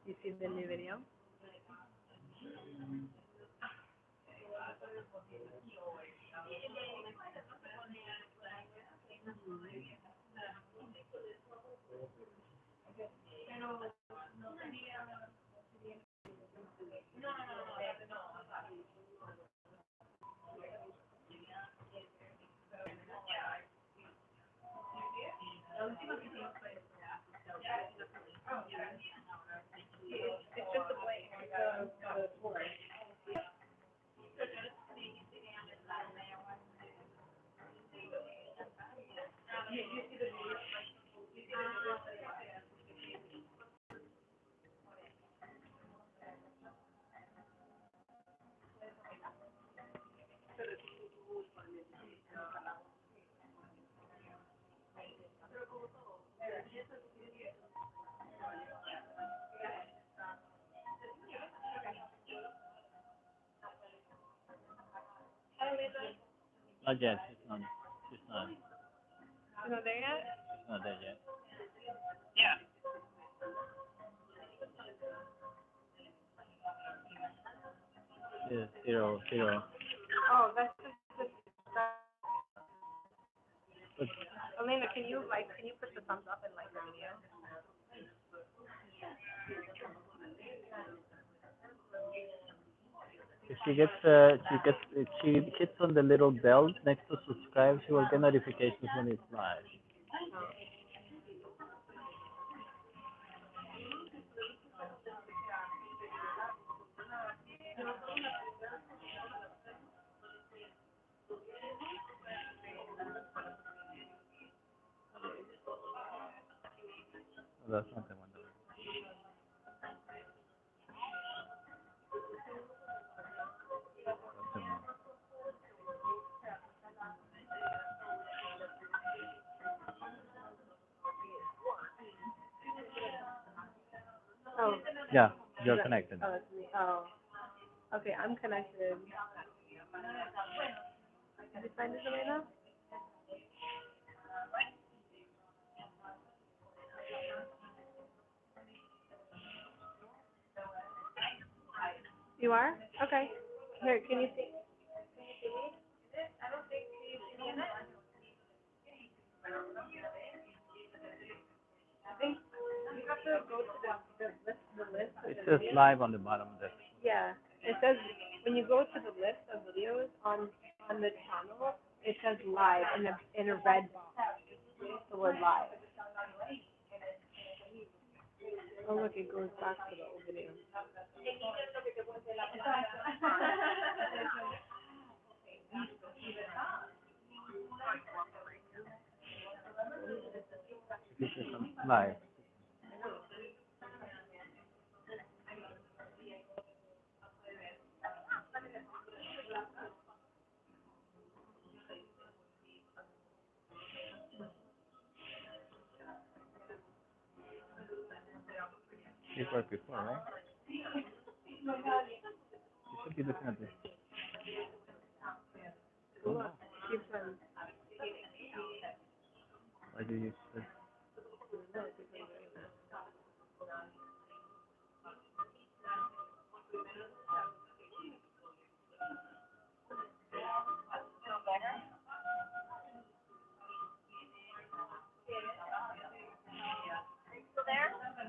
You see the new video? Not yet. It's not. It's not. You know there yet? It's not there yet. Yes, zero, zero. Oh, that's just. But Elena, can you put the thumbs up and like the video? if she hits on the little bell next to subscribe, she will get notifications when it's live. Oh, that's not the one. That's the one. Oh. Yeah, you're connected. Oh, it's me. Oh. Okay, I'm connected. Did you find it, Elena? You are? Okay. Here, can you see? I think you have to go to the list of It the says videos. live on the bottom of the. Yeah. It says when you go to the list of videos on the channel, it says live in a red box. The word live. Oh look, it goes back to the old video. This is live. It worked before, right? You should be looking at this. Keep on. Why do you?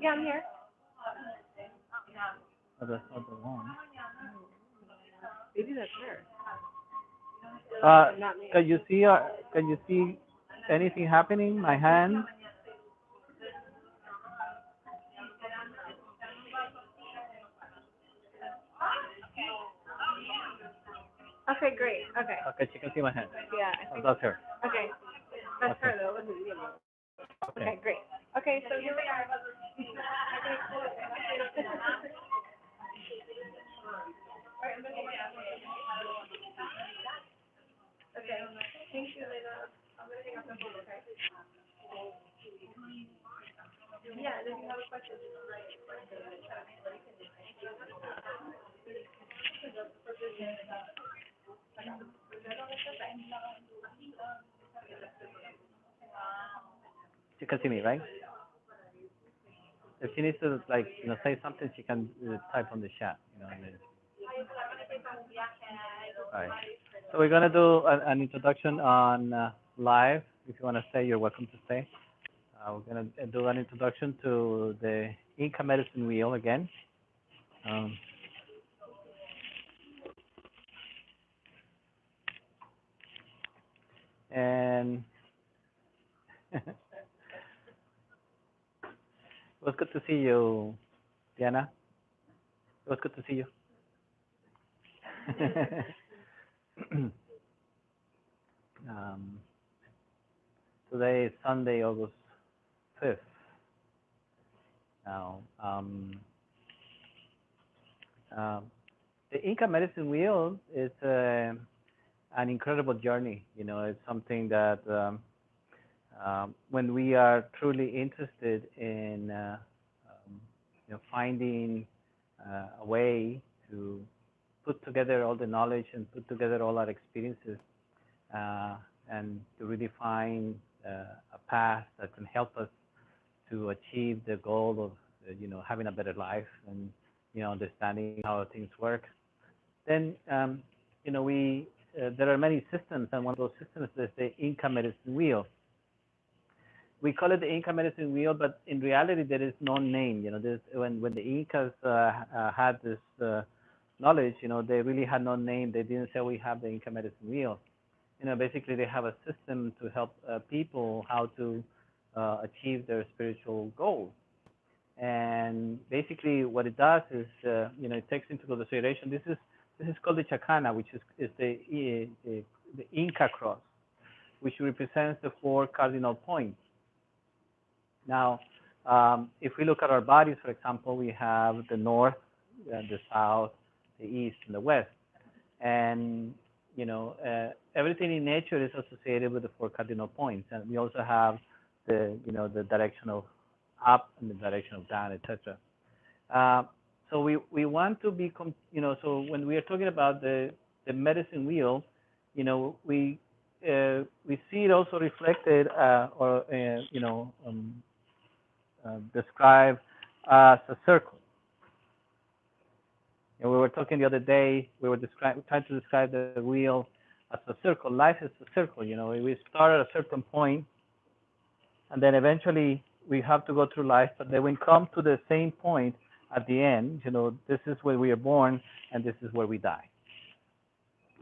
Yeah, I'm here. Oh, that's not the one. Maybe that's her. Not me. Can you see? Can you see anything happening? My hand. Okay, great. Okay. Okay, you can see my hand. Yeah, I Oh, think. that's her. Okay. That's Okay. her though. Wasn't me. Okay. Okay, great. Okay, so here we are. Okay. Thank you, Lena. I'm gonna hang up the phone, okay? Yeah, and if you have a question, just write it. You can see me, right? if she needs to like say something, she can type on the chat. And then, right. So we're gonna do an introduction on live. If you want to stay, you're welcome to stay. We're gonna do an introduction to the Inca medicine wheel again. Um, and it was good to see you, Diana. It was good to see you. um, Today is Sunday, August 5th. Now, um, the Inca medicine wheel is an incredible journey. It's something that when we are truly interested in finding a way to put together all the knowledge and put together all our experiences uh, and to really find a path that can help us to achieve the goal of having a better life and understanding how things work. Then we there are many systems, and one of those systems is the Inca medicine wheel. We call it the Inca medicine wheel, but in reality there is no name. When the Incas had this knowledge, they really had no name. They didn't say we have the Inca medicine wheel. Basically they have a system to help people how to achieve their spiritual goals. And basically what it does is, it takes into consideration, this is called the chacana, which is the Inca cross, which represents the 4 cardinal points. Now, if we look at our bodies, for example, we have the north, the south, the east, and the west. And, everything in nature is associated with the 4 cardinal points. And we also have the direction of up and the direction of down, etc. So we want to be, so when we are talking about the medicine wheel, we see it also reflected or described as a circle. And we were talking the other day, we were trying to describe the wheel as a circle. Life is a circle. We start at a certain point, and then eventually we have to go through life, but then we come to the same point at the end. This is where we are born, and this is where we die.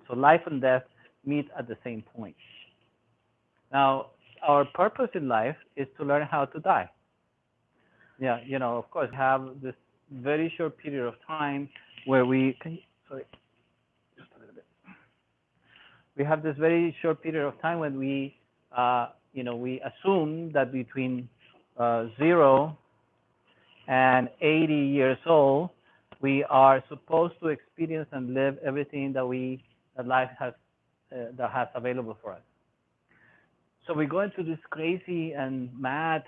So life and death meet at the same point. Now, our purpose in life is to learn how to die. Yeah, of course, we have this very short period of time where we we have this very short period of time when we we assume that between 0 and 80 years old, we are supposed to experience and live everything that life has available for us. So we go into this crazy and mad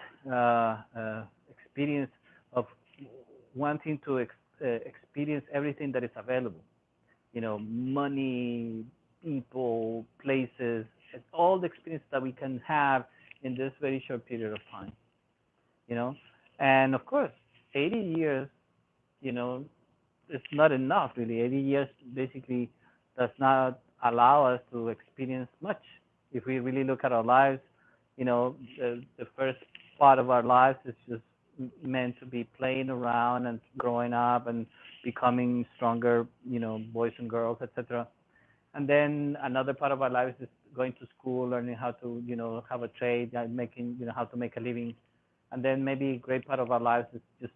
experience of wanting to experience everything that is available. Money, people, places, all the experience that we can have in this very short period of time. And of course, 80 years, it's not enough really. 80 years basically does not allow us to experience much. If we really look at our lives, the first part of our lives is just meant to be playing around and growing up and becoming stronger, boys and girls, etc. And then another part of our lives is going to school, learning how to, have a trade, making, how to make a living. And then maybe a great part of our lives is just,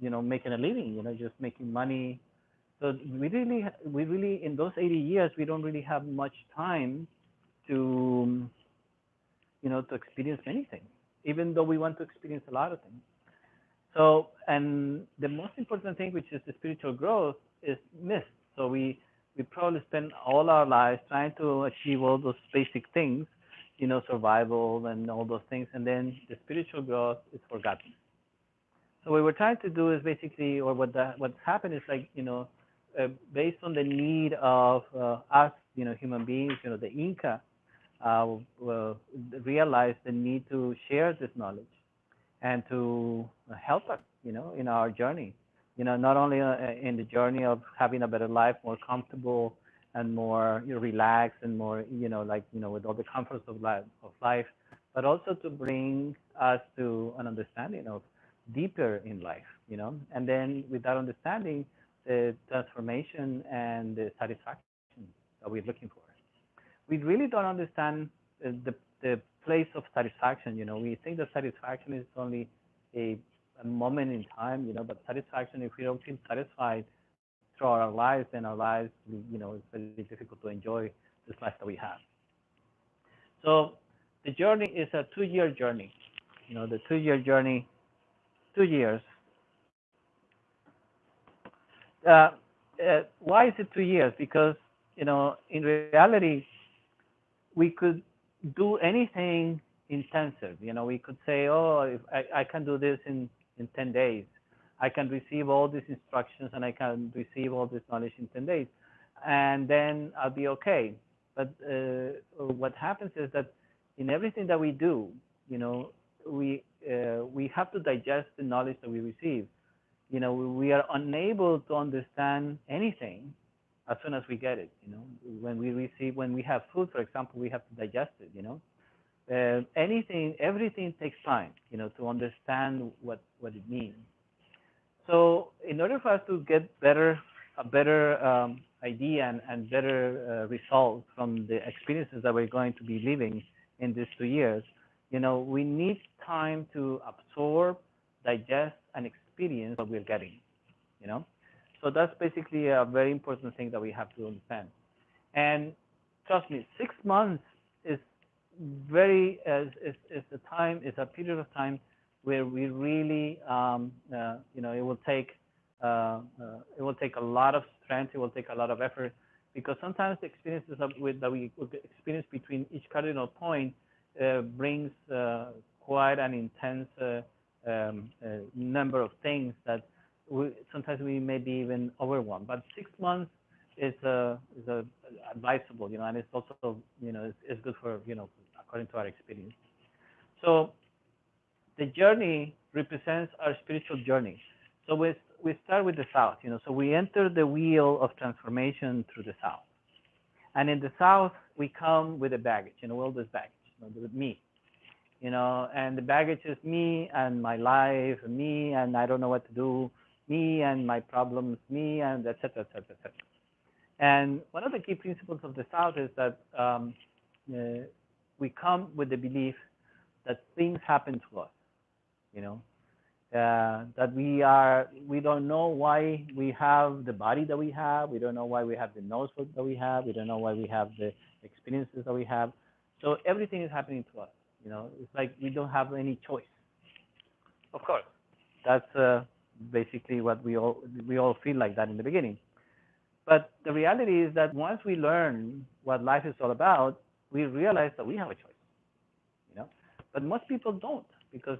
making a living, just making money. So we really, in those 80 years, we don't really have much time to, to experience many things, even though we want to experience a lot of things. So, and the most important thing, which is the spiritual growth, is missed. So we probably spend all our lives trying to achieve all those basic things, survival and all those things, and then the spiritual growth is forgotten. So what we're trying to do is basically, or what's happened is like, based on the need of us, human beings, the Inca realized the need to share this knowledge and to help us, in our journey. Not only in the journey of having a better life, more comfortable and more relaxed and more, with all the comforts of life, but also to bring us to an understanding of deeper in life. And then with that understanding, the transformation and the satisfaction that we're looking for. We really don't understand the place of satisfaction. We think that satisfaction is only a moment in time, but satisfaction, if we don't feel satisfied throughout our lives, then our lives, it's very difficult to enjoy this life that we have. So the journey is a 2 year journey. The 2 year journey, 2 years. Uh, why is it 2 years? Because, in reality, we could do anything intensive. We could say, oh, if I can do this in 10 days. I can receive all these instructions and I can receive all this knowledge in 10 days. And then I'll be okay. But what happens is that in everything that we do, we have to digest the knowledge that we receive. We are unable to understand anything as soon as we get it. When we have food, for example, we have to digest it. Everything takes time, to understand what it means. So in order for us to get a better idea and better results from the experiences that we're going to be living in these 2 years, we need time to absorb, digest, and experience what we're getting. You know, so that's basically a very important thing that we have to understand. And trust me, 6 months is is a time, is a period of time where we really, it will take a lot of strength, it will take a lot of effort, because sometimes the experiences that we experience between each cardinal point brings quite an intense number of things that sometimes we may be even overwhelmed. But 6 months is advisable, and it's also, it's good for, according to our experience. So the journey represents our spiritual journey. So we start with the south, so we enter the wheel of transformation through the south. And in the south, we come with a baggage, all this baggage, with me, and the baggage is me and my life, me and I don't know what to do, me and my problems, me and et cetera, et cetera, et cetera. And one of the key principles of the South is that we come with the belief that things happen to us, that we don't know why we have the body that we have, we don't know why we have the nose that we have, we don't know why we have the experiences that we have. So everything is happening to us, it's like we don't have any choice. Of course, that's basically what we all feel like that in the beginning. But the reality is that once we learn what life is all about, we realize that we have a choice, But most people don't, because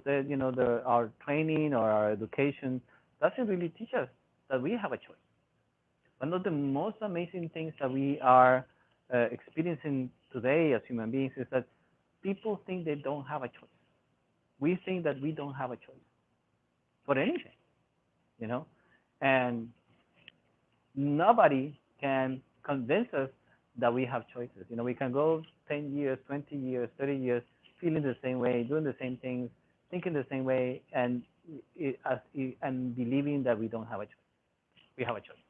our training or our education doesn't really teach us that we have a choice. One of the most amazing things that we are experiencing today as human beings is that people think they don't have a choice. We think that we don't have a choice for anything, and nobody can convince us that we have choices. We can go 10 years, 20 years, 30 years, feeling the same way, doing the same things, thinking the same way, and believing that we don't have a choice. We have a choice.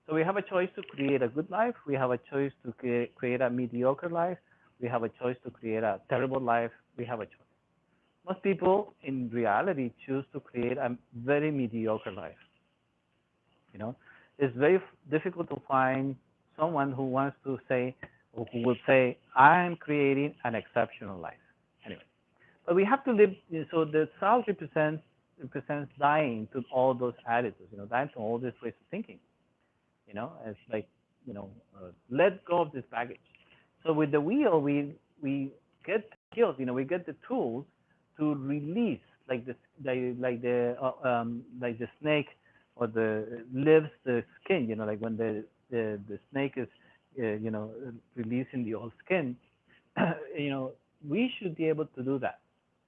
So we have a choice to create a good life. We have a choice to create a mediocre life. We have a choice to create a terrible life. We have a choice. Most people, in reality, choose to create a very mediocre life. It's very difficult to find someone who wants to say, or who will say, I'm creating an exceptional life. Anyway, but we have to live. So the South represents dying to all those attitudes, dying to all these ways of thinking. It's like, let go of this baggage. So with the wheel, we get skills, we get the tools to release, like the snake, or leaves the skin, like when the snake is, releasing the old skin, we should be able to do that.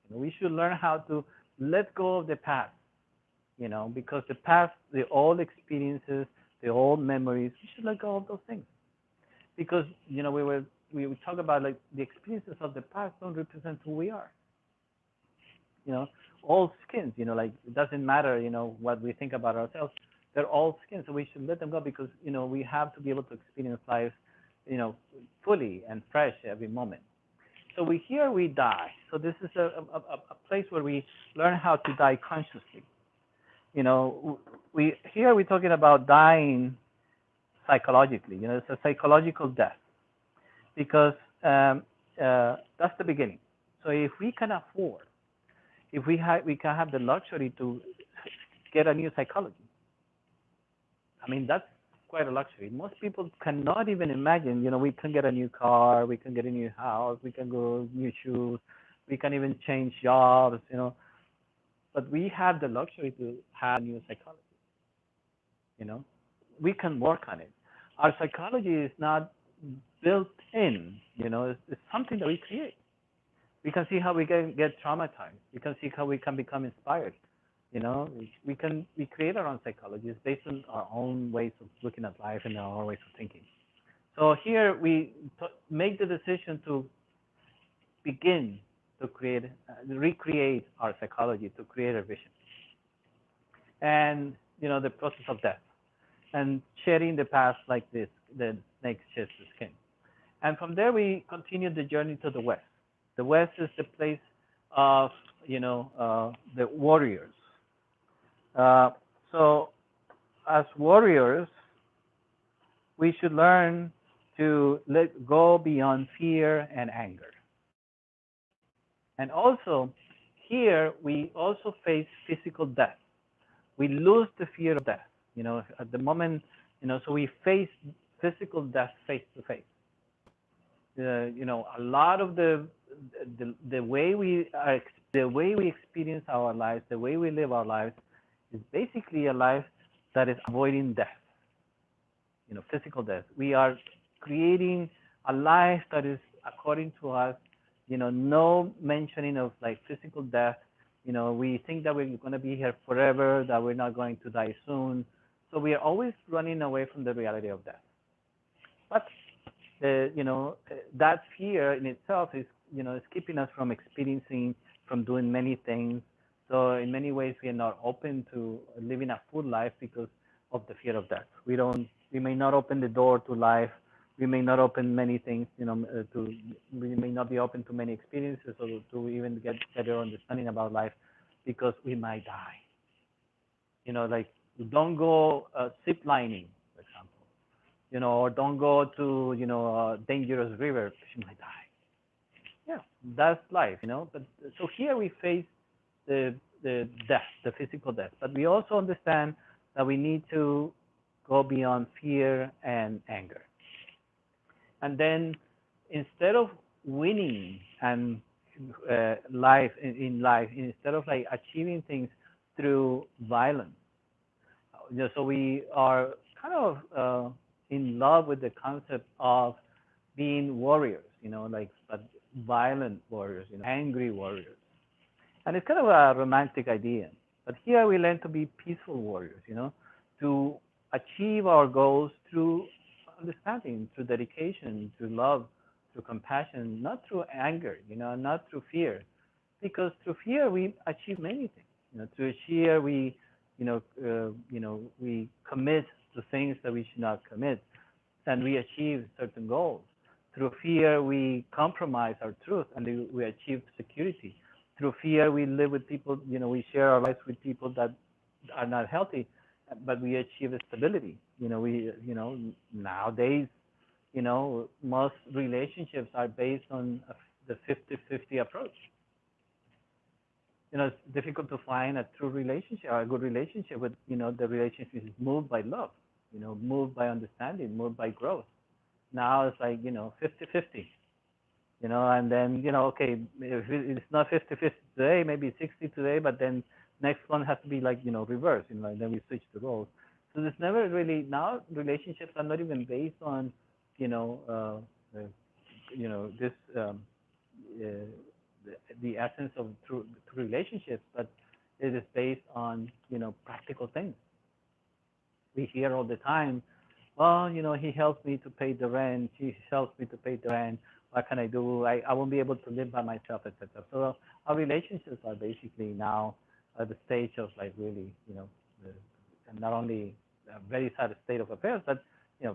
We should learn how to let go of the past, you know, because the past, the old experiences, the old memories, we should let go of those things. Because, you know, we would talk about like the experiences of the past don't represent who we are. You know, all skins, you know, like it doesn't matter, you know, what we think about ourselves. They're all skins, so we should let them go because, you know, we have to be able to experience life, you know, fully and fresh every moment. So we die. So this is a place where we learn how to die consciously. You know, we're talking about dying psychologically. You know, it's a psychological death because that's the beginning. So if we can afford, if we can have the luxury to get a new psychology, I mean that's quite a luxury. Most people cannot even imagine. You know, we can get a new car, we can get a new house, we can go new shoes, we can even change jobs. You know, but we have the luxury to have a new psychology. You know, we can work on it. Our psychology is not built in. You know, it's something that we create. We can see how we can get traumatized. We can see how we can become inspired. You know, we create our own psychology. It's based on our own ways of looking at life and our own ways of thinking. So here we make the decision to begin to create, recreate our psychology, to create a vision, and you know the process of death and shedding the past like this, the snake sheds the skin. And from there we continue the journey to the west. The west is the place of the warriors. So as warriors, we should learn to let go beyond fear and anger. And also, here we also face physical death. We lose the fear of death. You know, at the moment, you know, so we face physical death face to face. You know, a lot of the way the way we experience our lives, the way we live our lives, is basically a life that is avoiding death. You know, physical death. We are creating a life that is according to us. You know, no mentioning of like physical death. You know, we think that we're going to be here forever, that we're not going to die soon. So we are always running away from the reality of death. But that fear in itself is, is keeping us from experiencing, from doing many things. So in many ways, we are not open to living a full life because of the fear of death. We may not open the door to life. We may not open many things, we may not be open to many experiences or to even get better understanding about life because we might die. You know, like don't go zip lining, for example, or don't go to, a dangerous river because you might die. Yeah, that's life. But so here we face the death, the physical death, but we also understand that we need to go beyond fear and anger. And then instead of winning and life in life, instead of like achieving things through violence, so we are kind of in love with the concept of being warriors, like but violent warriors, angry warriors. And it's kind of a romantic idea. But here we learn to be peaceful warriors, to achieve our goals through understanding, through dedication, through love, through compassion, not through anger, not through fear. Because through fear we achieve many things. Through fear we, we commit to things that we should not commit, and we achieve certain goals. Through fear we compromise our truth, and we achieve security. Through fear we live with people, we share our lives with people that are not healthy, but we achieve stability. Nowadays, most relationships are based on the 50-50 approach. It's difficult to find a true relationship, or a good relationship with, the relationship is moved by love, moved by understanding, moved by growth. Now it's like, 50-50, and then, okay, if it's not 50-50 today, maybe 60 today, but then next one has to be like, reverse, and then we switch the roles. So there's never really, now relationships are not even based on, this, the essence of true relationships, but It is based on, practical things. We hear all the time, well, he helps me to pay the rent, she helps me to pay the rent, what can I do? I won't be able to live by myself, etc. So our relationships are basically now at the stage of like really, the, and not only a very sad state of affairs, but,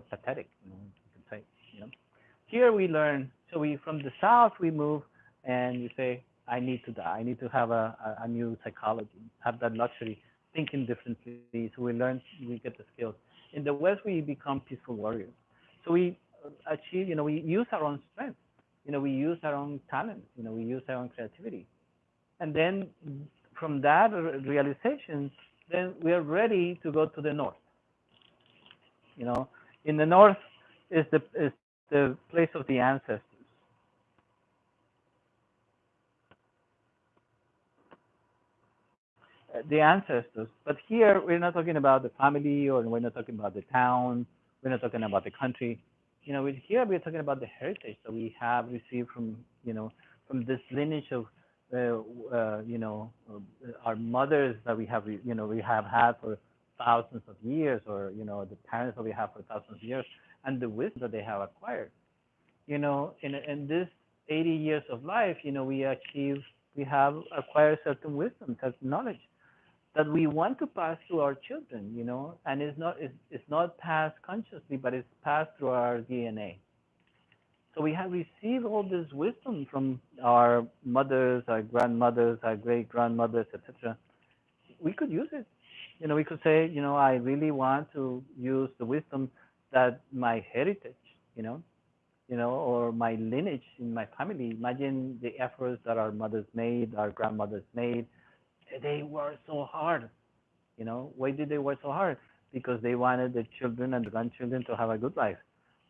pathetic, you can say, you know. Here we learn, so we, from the south, we move and you say, I need to die. I need to have a new psychology, have that luxury, thinking differently. So we learn, we get the skills. In the West, we become peaceful warriors. So we achieve, we use our own strength. We use our own talent. We use our own creativity. And then from that realization, then we are ready to go to the north. You know, in the north is the place of the ancestors. The ancestors. But here we're not talking about the family, or we're not talking about the town. We're not talking about the country. Here we're talking about the heritage that we have received from, from this lineage of, our mothers that we have, we have had for thousands of years, or, the parents that we have for thousands of years, and the wisdom that they have acquired. In this 80 years of life, we have acquired certain wisdom, certain knowledge that we want to pass to our children, and it's not passed consciously, but it's passed through our DNA. So we have received all this wisdom from our mothers, our grandmothers, our great grandmothers, etc. We could use it. We could say, I really want to use the wisdom that my heritage, or my lineage in my family. Imagine the efforts that our mothers made, our grandmothers made. They worked so hard. Why did they work so hard? Because they wanted the children and the grandchildren to have a good life.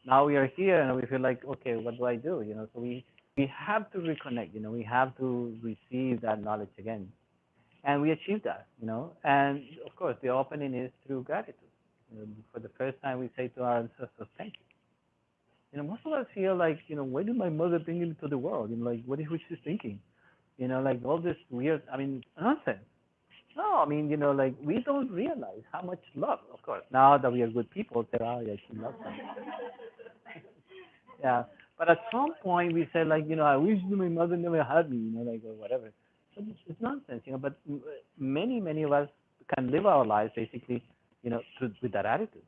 Now we are here and we feel like, okay, what do I do? So we have to reconnect. We have to receive that knowledge again, and we achieve that. And of course, the opening is through gratitude. For the first time, we say to our ancestors, thank you. Most of us feel like, why did my mother bring me to the world? Like, what is she thinking? Like all this weird, nonsense. No, like we don't realize how much love, of course. Now that we are good people, say, oh, yeah, she loves them. Yeah. But at some point we said, like, I wish my mother never had me, like, or whatever. But it's nonsense, but many of us can live our lives basically, with that attitude,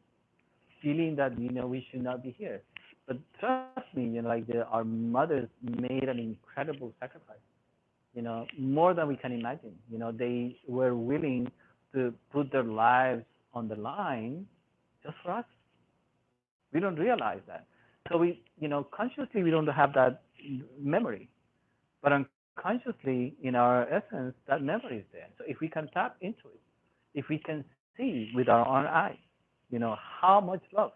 feeling that, we should not be here. But trust me, like our mothers made an incredible sacrifice, more than we can imagine. They were willing to put their lives on the line just for us. We don't realize that. So we, consciously we don't have that memory, but unconsciously in our essence, that memory is there. So if we can tap into it, if we can see with our own eyes, how much love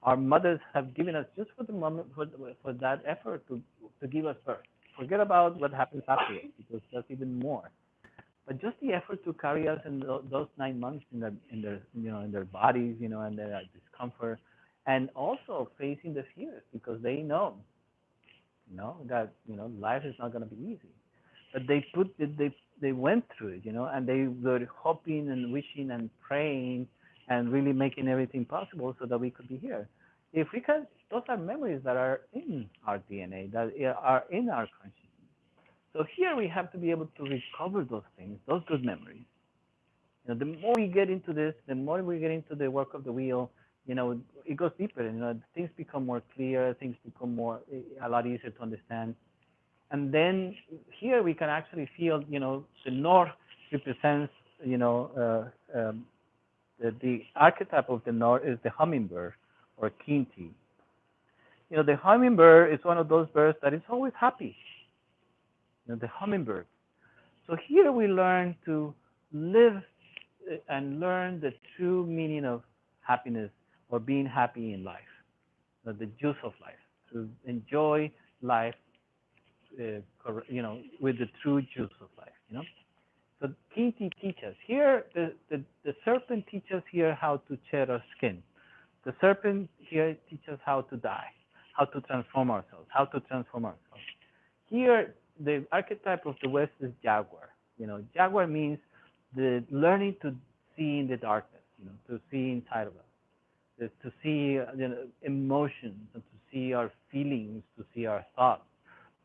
our mothers have given us just for the moment, for that effort to give us birth. Forget about what happens afterwards, because that's even more. But just the effort to carry us in those 9 months in their bodies, and their discomfort, and also facing the fears, because they know, that life is not going to be easy. But they went through it, and they were hoping and wishing and praying and really making everything possible so that we could be here. If we can, those are memories that are in our DNA, that are in our consciousness. So here we have to be able to recover those things, those good memories. The more we get into this, the more we get into the work of the wheel, it goes deeper. Things become more clear, things become a lot easier to understand. And then here we can actually feel, the north represents, the archetype of the north is the hummingbird, or Kinti. The hummingbird is one of those birds that is always happy. The hummingbird. So here we learn to live and learn the true meaning of happiness, or being happy in life, the juice of life, to enjoy life, with the true juice of life. So Kinti teaches. Here, the serpent teaches here how to shed our skin. The serpent here teaches how to die, how to transform ourselves, Here, the archetype of the West is jaguar. Jaguar means the learning to see in the darkness, to see inside of us, to see emotions, and to see our feelings, to see our thoughts,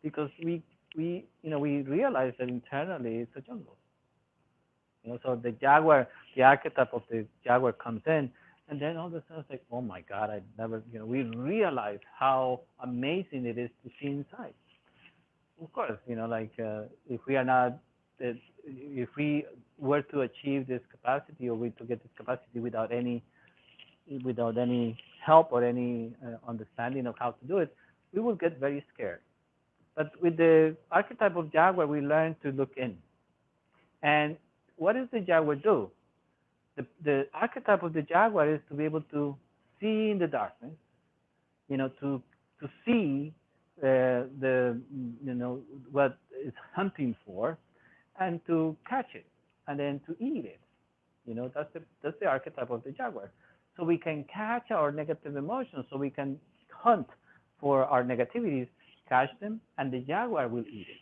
because we realize that internally it's a jungle. So the jaguar, the archetype of the jaguar comes in, and then all of a sudden it's like, oh my God, I never, we realize how amazing it is to see inside. Of course, if we are not, if we were to achieve this capacity, or we to get this capacity without any help or any understanding of how to do it, we will get very scared. But with the archetype of jaguar, we learn to look in. And what does the jaguar do? The archetype of the jaguar is to be able to see in the darkness, to see the what it's hunting for, and to catch it, and then to eat it. That's the archetype of the jaguar. So we can catch our negative emotions, so we can hunt for our negativities, catch them, and the jaguar will eat it.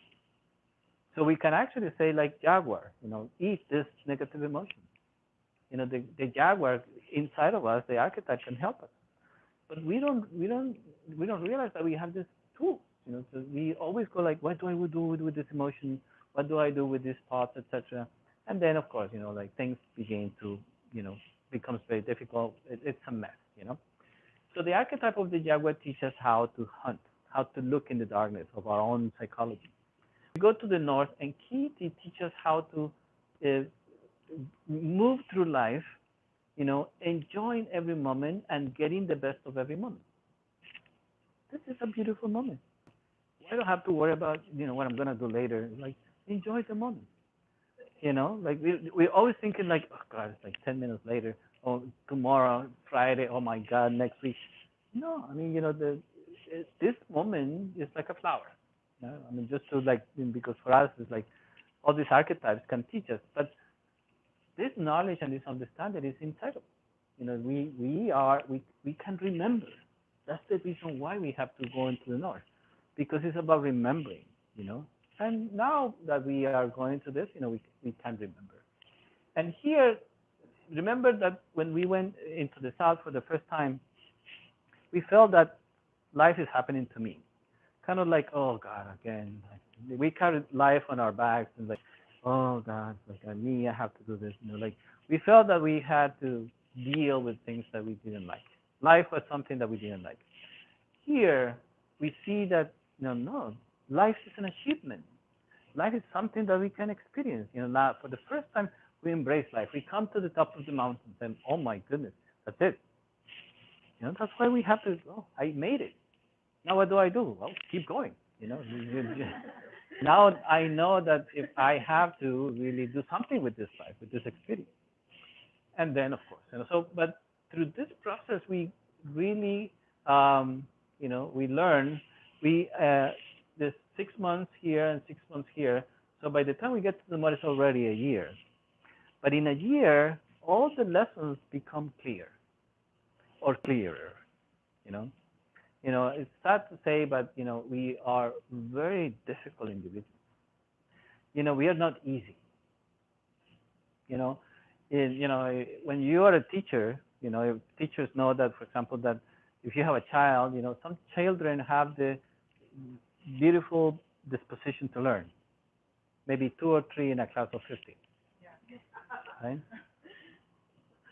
So we can actually say, like jaguar, eat this negative emotion. The jaguar inside of us, the archetype, can help us, but we don't realize that we have this tool. So we always go like, what do I do with this emotion? What do I do with these thoughts, etc. And then, of course, things begin to, becomes very difficult. It's a mess, So the archetype of the jaguar teaches us how to hunt, how to look in the darkness of our own psychology. We go to the north, and Keeti teaches how to move through life, enjoying every moment and getting the best of every moment. This is a beautiful moment. I don't have to worry about, what I'm going to do later. Like, enjoy the moment. Like we're always thinking like, oh God, it's like 10 minutes later, or tomorrow, Friday, oh my God, next week. No, I mean, this moment is like a flower. I mean, just to because for us, it's like all these archetypes can teach us, but this knowledge and this understanding is inside of us. We can remember. That's the reason why we have to go into the north, because it's about remembering, And now that we are going to this, we can remember. And here, remember that when we went into the south for the first time, we felt that life is happening to me. Kind of like, oh God, again. We carried life on our backs, and like, oh God, like me, I have to do this. Like we felt that we had to deal with things that we didn't like. Life was something that we didn't like. Here, we see that, no, life is an achievement. Life is something that we can experience. Now for the first time, we embrace life. We come to the top of the mountains, and oh my goodness, that's it. That's why we have to. Oh, I made it. Now what do I do? Well, keep going. Now I know that if I have to really do something with this life, with this experience, and then of course, but through this process, we really, we learn. There's 6 months here and 6 months here. So by the time we get to the mud, it's already a year. But in a year, all the lessons become clear or clearer. It's sad to say, but we are very difficult individuals. We are not easy. When you are a teacher, teachers know that, for example, that if you have a child, some children have the beautiful disposition to learn. Maybe 2 or 3 in a class of 50. Right?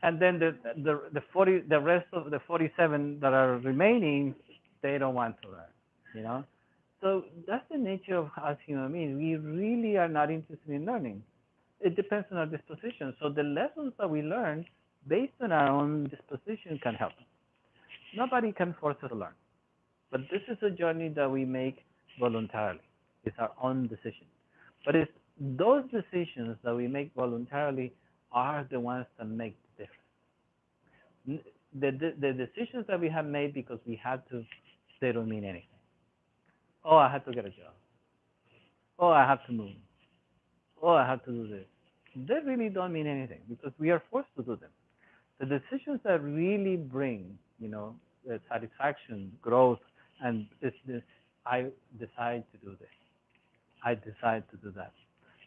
And then the rest of the 47 that are remaining, they don't want to learn. So that's the nature of us human beings. We really are not interested in learning. It depends on our disposition. So the lessons that we learn based on our own disposition can help us. Nobody can force us to learn. But this is a journey that we make voluntarily. It's our own decision. But it's those decisions that we make voluntarily are the ones that make the difference. The decisions that we have made because we had to, they don't mean anything. Oh, I had to get a job. Oh, I have to move. Oh, I have to do this. They really don't mean anything because we are forced to do them. The decisions that really bring, the satisfaction, growth, and this, I decide to do this. I decide to do that.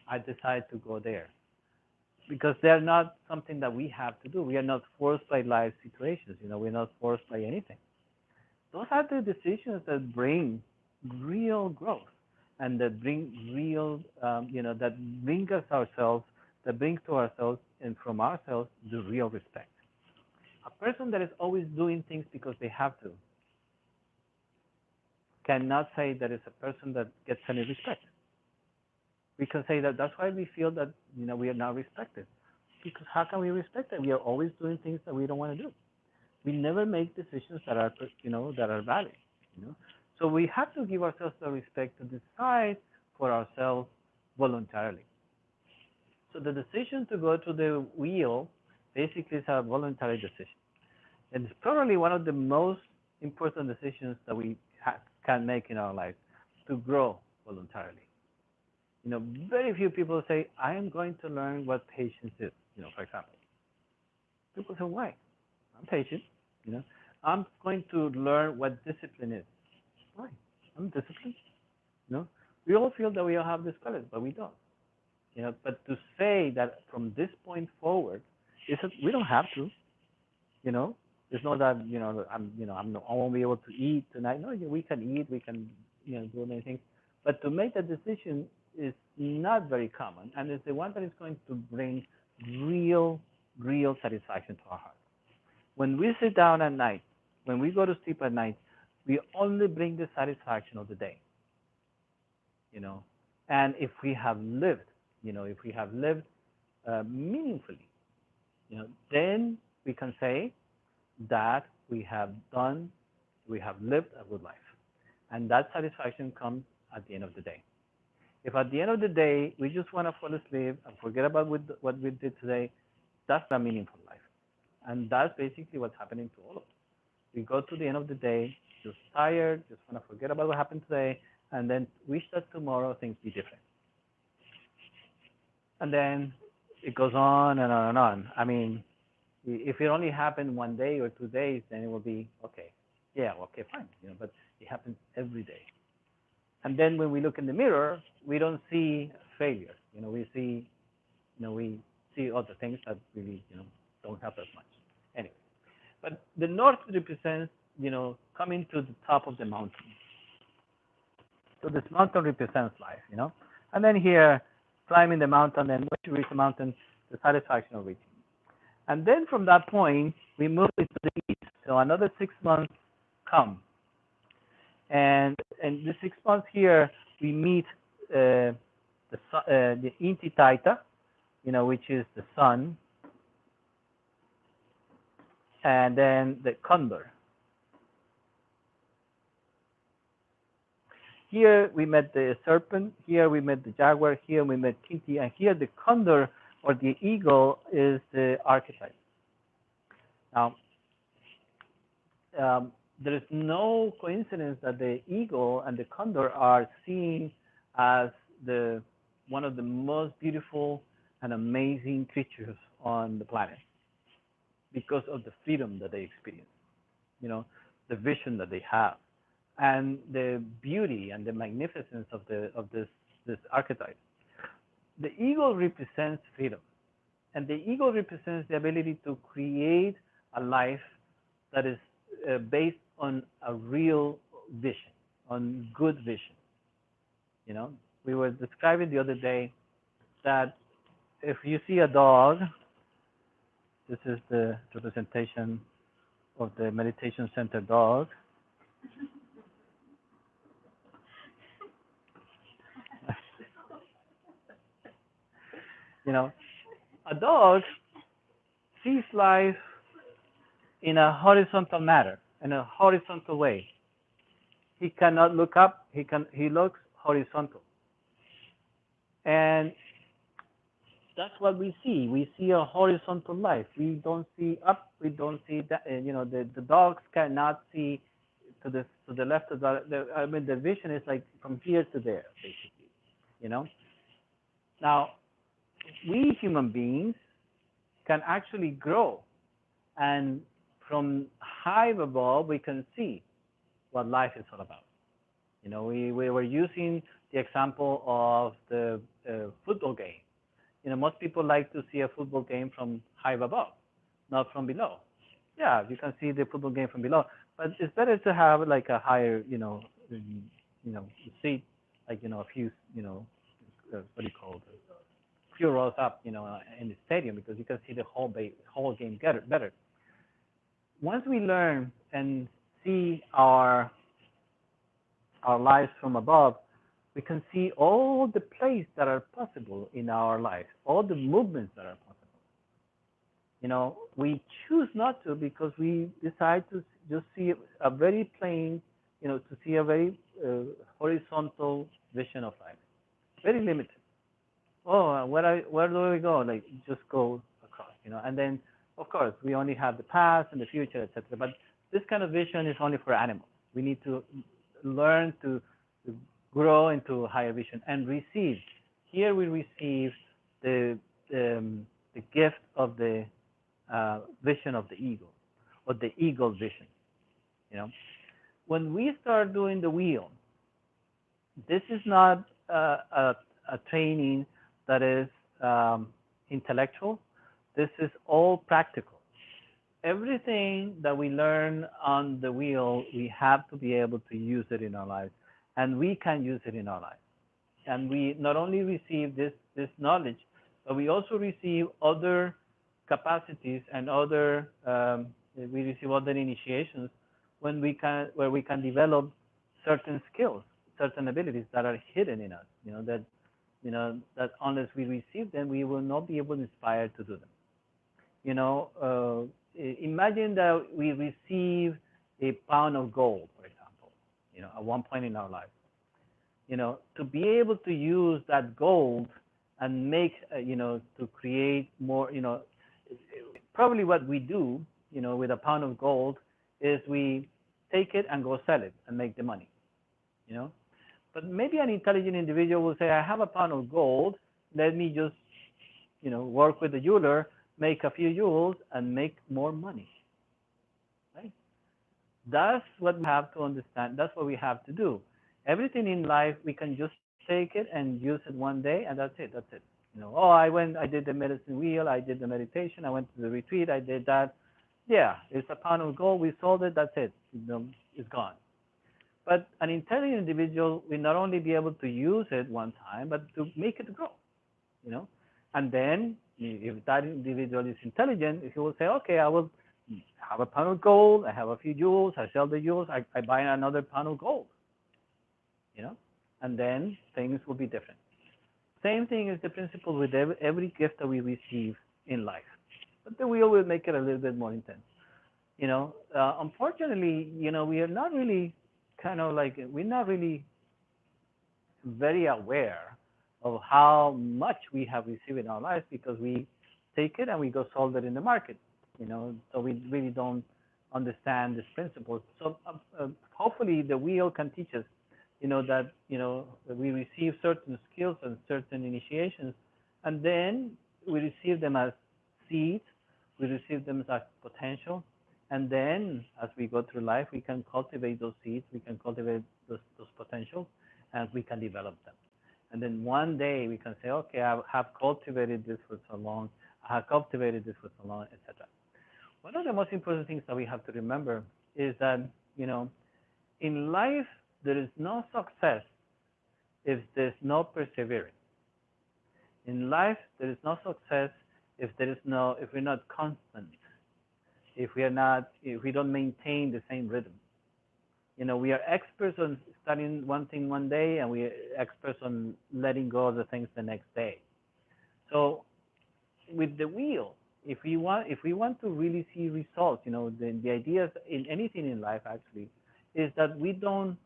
I decide to go there. because they're not something that we have to do. We are not forced by life situations. We're not forced by anything. Those are the decisions that bring real growth and that bring real, that bring us ourselves, that bring to ourselves and from ourselves the real respect. A person that is always doing things because they have to cannot say that it's a person that gets any respect. We can say that that's why we feel that we are not respected. Because how can we respect that? We are always doing things that we don't want to do. We never make decisions that are that are valid. So we have to give ourselves the respect to decide for ourselves voluntarily. So the decision to go to the wheel basically is a voluntary decision. And it's probably one of the most important decisions that we can make in our life, to grow voluntarily. Very few people say, I am going to learn what patience is, for example. People say, why? I'm patient. I'm going to learn what discipline is. Why? I'm disciplined. We all feel that we all have this quality, but we don't. But to say that from this point forward, we don't have to. It's not that I won't be able to eat tonight. No, we can eat, we can do many things. But to make that decision is not very common, and it's the one that is going to bring real satisfaction to our heart. When we sit down at night, when we go to sleep at night, we only bring the satisfaction of the day. And if we have lived, meaningfully, then we can say that we have lived a good life. And that satisfaction comes at the end of the day. If at the end of the day, we just want to fall asleep and forget about what we did today, that's not meaningful life. And that's basically what's happening to all of us. We go to the end of the day, just tired, just want to forget about what happened today, and then wish that tomorrow things be different. And then it goes on and on and on. I mean, if it only happened 1 day or 2 days, then it will be okay. Yeah, okay, fine. But it happens every day. And then when we look in the mirror, we don't see failure. We see, other things that really, don't help us much. Anyway, but the north represents, coming to the top of the mountain. So this mountain represents life, And then here, climbing the mountain, and once you reach the mountain, the satisfaction of reaching. And then from that point, we move into the east. So another 6 months come. And the 6 months here, we meet the Inti Taita, which is the sun, and then the condor. Here we met the serpent, here we met the jaguar, here we met Kinti, and here the condor or the eagle is the archetype. Now, there is no coincidence that the eagle and the condor are seen as one of the most beautiful and amazing creatures on the planet because of the freedom that they experience, the vision that they have, and the beauty and the magnificence of this archetype. The eagle represents freedom, and the eagle represents the ability to create a life that is based on a real vision, on good vision. We were describing the other day that if you see a dog, this is the representation of the meditation center dog. A dog sees life in a horizontal manner, in a horizontal way. He cannot look up, he looks horizontal. And that's what we see. We see a horizontal life. We don't see up, we don't see that, the dogs cannot see to the left of the vision is like from here to there, basically. Now, we human beings can actually grow, and from high above we can see what life is all about. We were using the example of the football game. Most people like to see a football game from high above, not from below. Yeah, you can see the football game from below, but it's better to have like a higher, seat, like a few, what do you call it? Few rows up, in the stadium because you can see the whole game better. Once we learn and see our lives from above, we can see all the plays that are possible in our life, all the movements that are possible. We choose not to because we decide to just see a very plain, to see a very horizontal vision of life, very limited. Oh, where do we go? Like just go across, and then of course we only have the past and the future, etc. But this kind of vision is only for animals. We need to learn to grow into a higher vision and receive. Here we receive the the gift of the vision of the eagle, or the eagle vision. You know, when we start doing the wheel, this is not a training that is intellectual. This is all practical. Everything that we learn on the wheel, we have to be able to use it in our lives, and we can use it in our lives. And we not only receive this knowledge, but we also receive other capacities and other we receive other initiations where we can develop certain skills, certain abilities that are hidden in us. That unless we receive them, we will not be able to inspire to do them. Imagine that we receive a pound of gold, for example, at one point in our life. To be able to use that gold and make, to create more, probably what we do, with a pound of gold is we take it and go sell it and make the money, But maybe an intelligent individual will say, I have a pound of gold, let me just, work with the jeweler, make a few jewels and make more money, right? That's what we have to understand. That's what we have to do. Everything in life, we can just take it and use it one day, and that's it. That's it. I did the medicine wheel, I did the meditation, I went to the retreat, I did that. Yeah, it's a pound of gold. We sold it. That's it. It's gone. But an intelligent individual will not only be able to use it one time, but to make it grow. And then if that individual is intelligent, he will say, okay, I will have a pound of gold. I have a few jewels. I sell the jewels. I buy another pound of gold. And then things will be different. Same thing is the principle with every gift that we receive in life. But the wheel will make it a little bit more intense. Unfortunately, we are not really we're not really very aware of how much we have received in our lives because we take it and we go sold it in the market. So we really don't understand this principle. So hopefully the wheel can teach us that we receive certain skills and certain initiations, and then we receive them as seeds, we receive them as potential, and then as we go through life, we can cultivate those seeds, we can cultivate those potentials, and we can develop them. And then one day we can say, okay, I have cultivated this for so long, I have cultivated this for so long, etc. One of the most important things that we have to remember is that, in life, there is no success if there's no perseverance. In life, there is no success if we're not constant, if we don't maintain the same rhythm. We are experts on studying one thing one day, and we are experts on letting go of the things the next day. So, with the wheel, if we want to really see results, the idea in anything in life actually is that we don't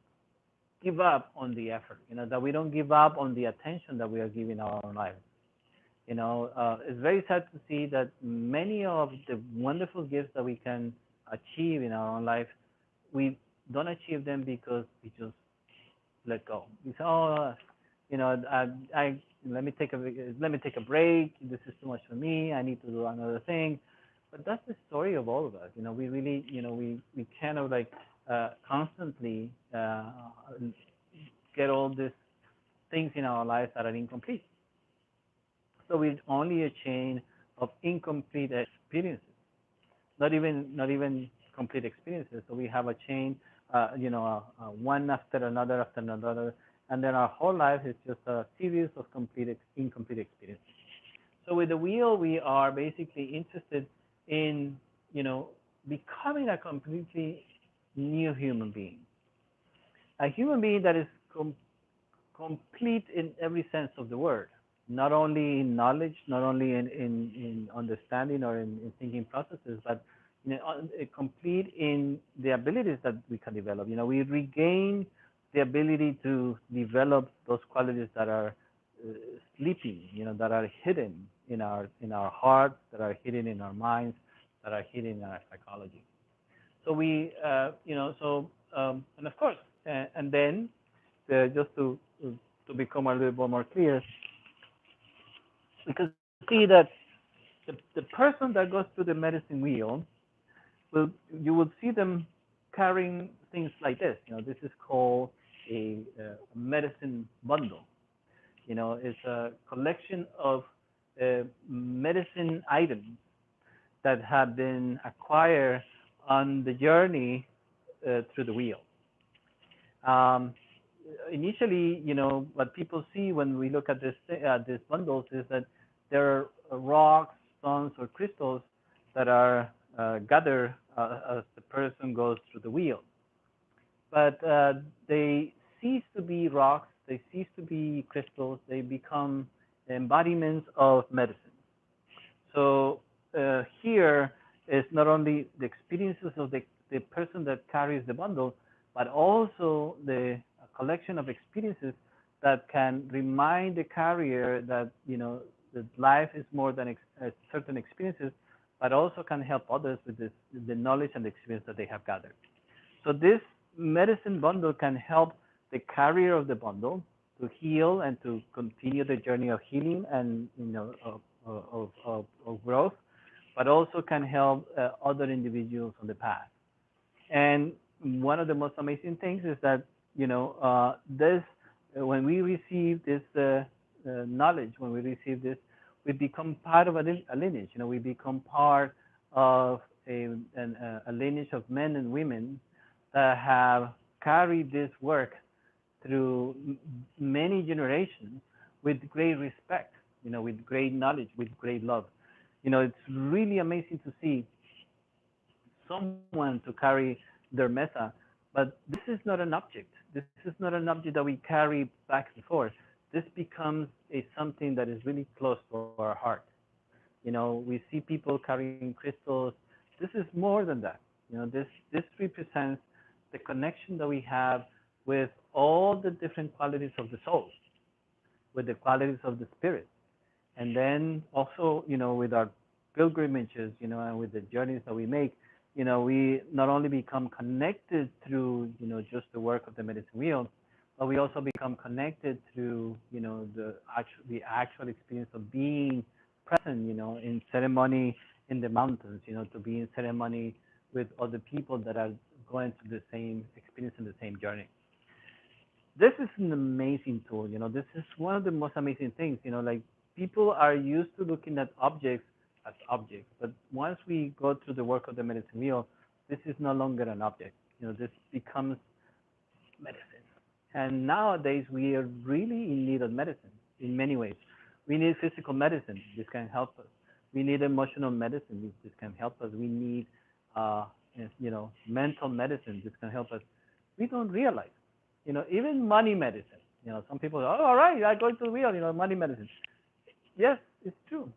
give up on the effort, that we don't give up on the attention that we are giving our own life. It's very sad to see that many of the wonderful gifts that we can achieve in our own life, we don't achieve them because we just let go. We say, oh, let me take a break. This is too much for me. I need to do another thing. But that's the story of all of us. We really, we kind of constantly get all these things in our lives that are incomplete. So it's only a chain of incomplete experiences, not even complete experiences. So we have a chain, one after another, and then our whole life is just a series of incomplete experiences. So with the wheel, we are basically interested in, you know, becoming a completely new human being, a human being that is complete in every sense of the word, not only in knowledge, not only in understanding or in thinking processes, but complete in the abilities that we can develop. We regain the ability to develop those qualities that are uh, sleeping, that are hidden in our hearts, that are hidden in our minds, that are hidden in our psychology. So and of course, and then just to become a little bit more clear, we can see that the person that goes through the medicine wheel you will see them carrying things like this. This is called a medicine bundle. It's a collection of medicine items that have been acquired on the journey through the wheel. Um, Initially, what people see when we look at these bundles is that there are rocks, stones, or crystals that are gathered as the person goes through the wheel. But they cease to be rocks, they cease to be crystals, they become embodiments of medicine. So here is not only the experiences of the person that carries the bundle, but also the collection of experiences that can remind the carrier that that life is more than certain experiences, but also can help others with the knowledge and the experience that they have gathered. So this medicine bundle can help the carrier of the bundle to heal and to continue the journey of healing and of growth, but also can help other individuals on the path. And one of the most amazing things is that this when we receive this knowledge, when we receive this, we become part of a lineage. We become part of a lineage of men and women that have carried this work through many generations with great respect, with great knowledge, with great love. It's really amazing to see someone to carry their mesa, but this is not an object. This is not an object that we carry back and forth. This becomes something that is really close to our heart. We see people carrying crystals. This is more than that. This represents the connection that we have with all the different qualities of the soul, with the qualities of the spirit, and then also, with our pilgrimages, and with the journeys that we make, we not only become connected through, just the work of the medicine wheel, but we also become connected through, the actual experience of being present, in ceremony in the mountains, to be in ceremony with other people that are going through the same experience and the same journey. This is an amazing tool. This is one of the most amazing things. Like people are used to looking at objects as objects, but once we go through the work of the medicine wheel, this is no longer an object. This becomes medicine. And nowadays we are really in need of medicine in many ways. We need physical medicine. This can help us. We need emotional medicine. This can help us. We need, mental medicine. This can help us. We don't realize, even money medicine. Some people, oh, all right, I go to the wheel, money medicine. Yes, it's true.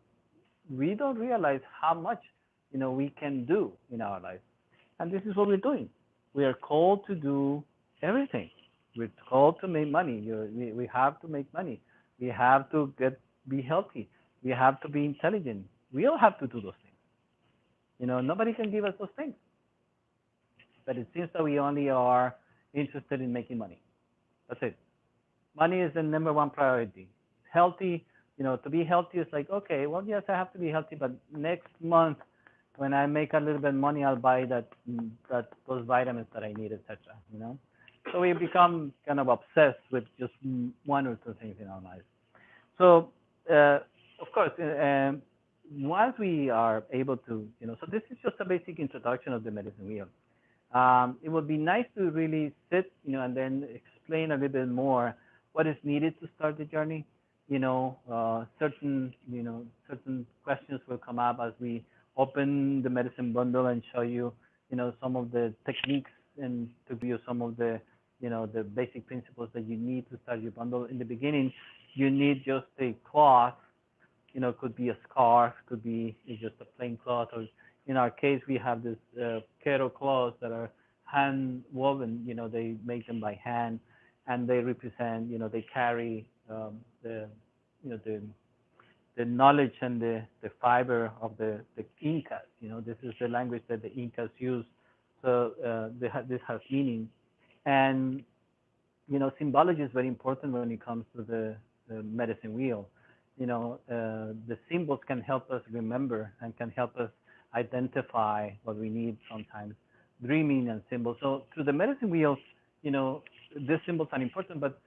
We don't realize how much, we can do in our life. And this is what we're doing. We are called to do everything. We're called to make money. We have to make money. We have to be healthy. We have to be intelligent. We all have to do those things. Nobody can give us those things. But it seems that we only are interested in making money. That's it. Money is the number one priority. Healthy, to be healthy is like, okay, well, yes, I have to be healthy, but next month when I make a little bit of money, I'll buy those vitamins that I need, etc. So we become kind of obsessed with just one or two things in our lives. So of course, once we are able to, so this is just a basic introduction of the medicine wheel. It would be nice to really sit, and then explain a little bit more what is needed to start the journey. Certain questions will come up as we open the medicine bundle and show you, some of the techniques and to give you some of the, the basic principles that you need to start your bundle. In the beginning, you need just a cloth, could be a scarf, could be just a plain cloth, or in our case, we have this Kero cloths that are hand woven, they make them by hand, and they represent, they carry the, the the knowledge and the fiber of the Incas. This is the language that the Incas used. So this has meaning. And, symbology is very important when it comes to the medicine wheel. The symbols can help us remember and can help us identify what we need sometimes, dreaming and symbols. So through the medicine wheel, these symbols are important, but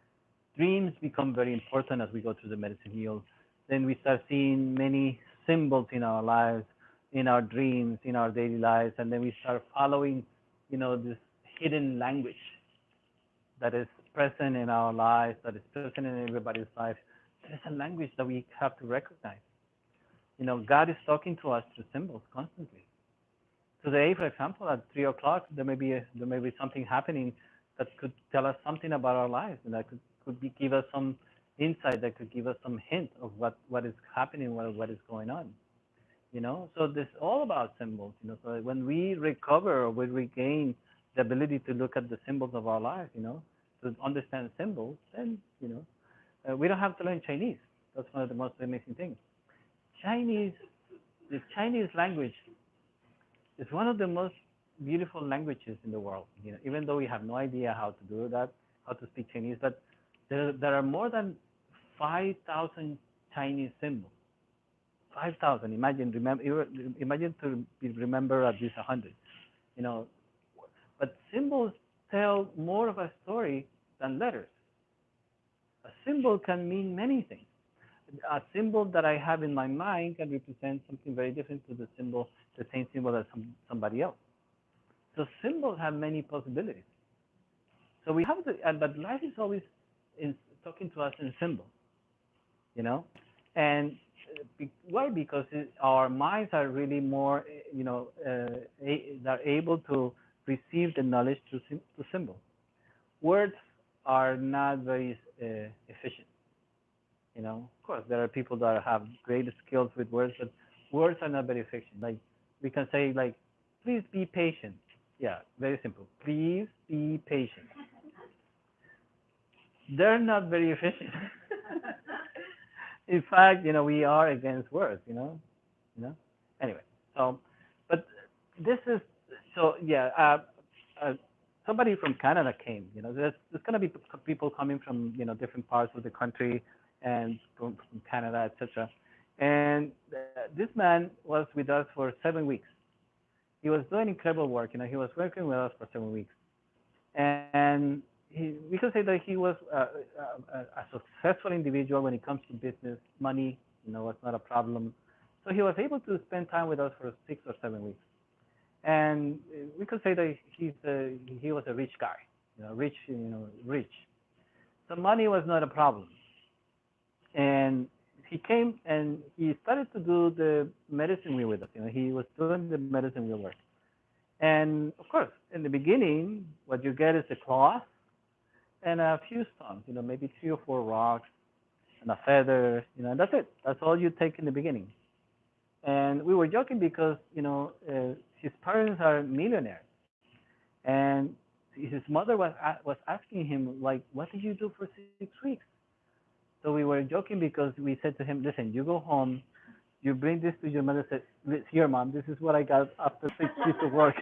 dreams become very important as we go through the medicine wheel. Then we start seeing many symbols in our lives, in our dreams, in our daily lives, and then we start following, this hidden language that is present in our lives, that is present in everybody's life. There is a language that we have to recognize. God is talking to us through symbols constantly. Today, for example, at 3 o'clock, there may be something happening that could tell us something about our lives, and that give us some insight, that could give us some hint of what is happening, what is going on. So this is all about symbols. So when we recover or we regain the ability to look at the symbols of our lives, to understand symbols, then we don't have to learn Chinese. That's one of the most amazing things. The Chinese language is one of the most beautiful languages in the world. Even though we have no idea how to do that, how to speak Chinese, but there are more than 5,000 Chinese symbols. 5,000. Imagine to remember at least 100. But symbols tell more of a story than letters. A symbol can mean many things. A symbol that I have in my mind can represent something very different to the same symbol as somebody else. So symbols have many possibilities. So we have to, but life is always talking to us in symbols, and why? Because our minds are really more, they're able to receive the knowledge through symbols. Words are not very efficient. Of course, there are people that have great skills with words, but words are not very efficient. Like we can say, please be patient. Yeah, very simple. Please be patient. They're not very efficient. In fact, we are against words, Anyway, so, but this is, so yeah, somebody from Canada came, there's going to be people coming from, different parts of the country and from Canada, etc. And this man was with us for 7 weeks. He was doing incredible work, he was working with us for 7 weeks. And we could say that he was a successful individual when it comes to business. Money, was not a problem. So he was able to spend time with us for 6 or 7 weeks. And we could say that he was a rich guy, rich. So money was not a problem. And he came and he started to do the medicine wheel with us. He was doing the medicine wheel work. And of course, in the beginning, what you get is a cloth and a few stones, maybe 3 or 4 rocks and a feather, and that's it. That's all you take in the beginning. And we were joking because, his parents are millionaires. And his mother was asking him, what did you do for 6 weeks? So we were joking because we said to him, listen, you go home, you bring this to your mother, say, here, Mom, this is what I got after 6 weeks of work.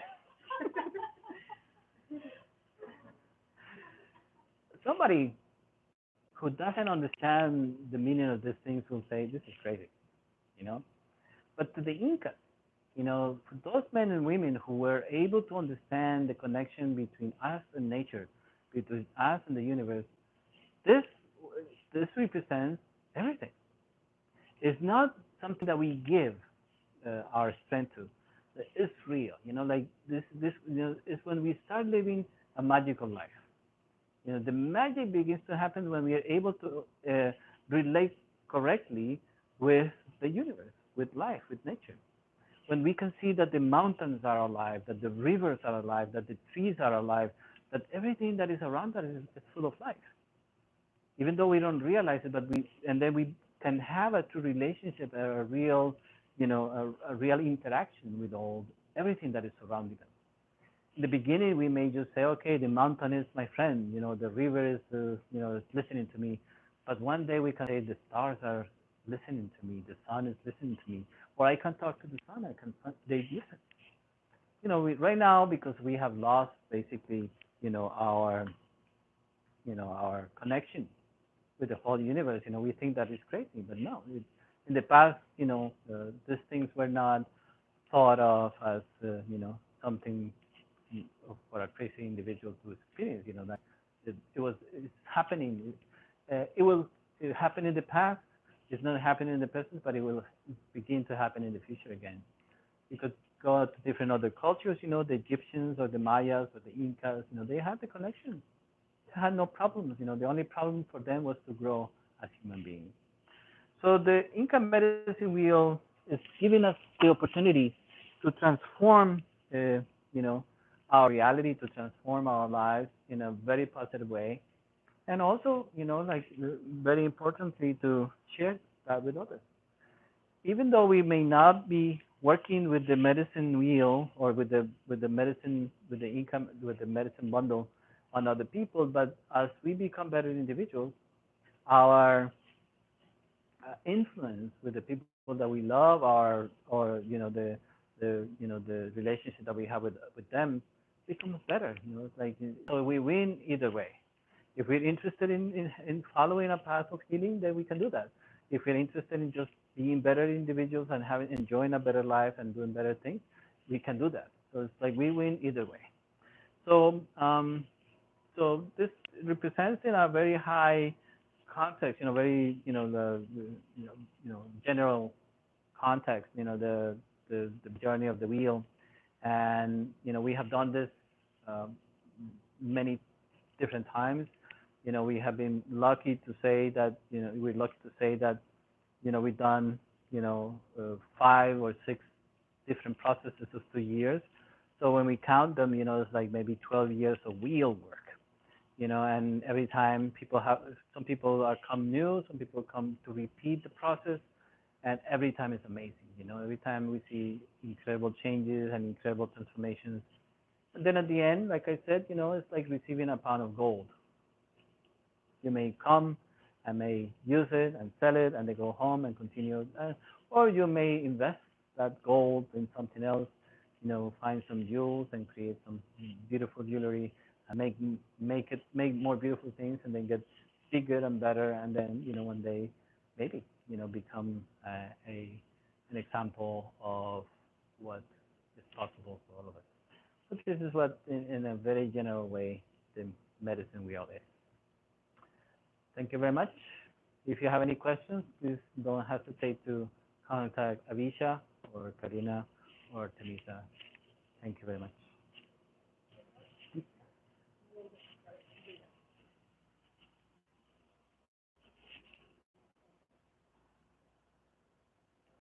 Somebody who doesn't understand the meaning of these things will say, this is crazy, But to the Incas, for those men and women who were able to understand the connection between us and nature, between us and the universe, this represents everything. It's not something that we give our strength to. It's real, like it's when we start living a magical life. The magic begins to happen when we are able to relate correctly with the universe, with life, with nature. When we can see that the mountains are alive, that the rivers are alive, that the trees are alive, that everything that is around us is full of life. Even though we don't realize it, and then we can have a true relationship, a real, a real interaction with everything that is surrounding us. In the beginning, we may just say, okay, the mountain is my friend, the river is, is listening to me. But one day we can say the stars are listening to me, the sun is listening to me, or I can talk to the sun, they listen. Right now, because we have lost basically, our, our connection with the whole universe, we think that is crazy, but no. In the past, these things were not thought of as, something for a crazy individual to experience. That it's happening. It will happen in the past. It's not happening in the present, but it will begin to happen in the future again. You could go to different other cultures. The Egyptians or the Mayas or the Incas. They had the connection. They had no problems. The only problem for them was to grow as human beings. So the Inca medicine wheel is giving us the opportunity to transform, our reality, to transform our lives in a very positive way, and also, like very importantly, to share that with others. Even though we may not be working with the medicine wheel or with the medicine with the income with the medicine bundle on other people, but as we become better individuals, our influence with the people that we love, or the relationship that we have with them becomes better. It's like, so we win either way. If we're interested in following a path of healing, then we can do that. If we're interested in just being better individuals and enjoying a better life and doing better things, we can do that. So it's like we win either way. So this represents in a very high context, very general context, the journey of the wheel, and we have done this many different times. We have been lucky to say that we're lucky to say that we've done 5 or 6 different processes of 2 years. So when we count them, it's like maybe 12 years of wheel work. And every time some people are come new, some people come to repeat the process, and every time it's amazing. Every time we see incredible changes and incredible transformations. And then at the end, like I said, it's like receiving a pound of gold. You may come and may use it and sell it, and they go home and continue, or you may invest that gold in something else. Find some jewels and create some beautiful jewelry, and make more beautiful things, and then get bigger and better, and then one day maybe become an example of what is possible for all of us. But this is what, in a very general way, the medicine wheel is. Thank you very much. If you have any questions, please don't hesitate to contact Avisha or Karina or Teresa. Thank you very much.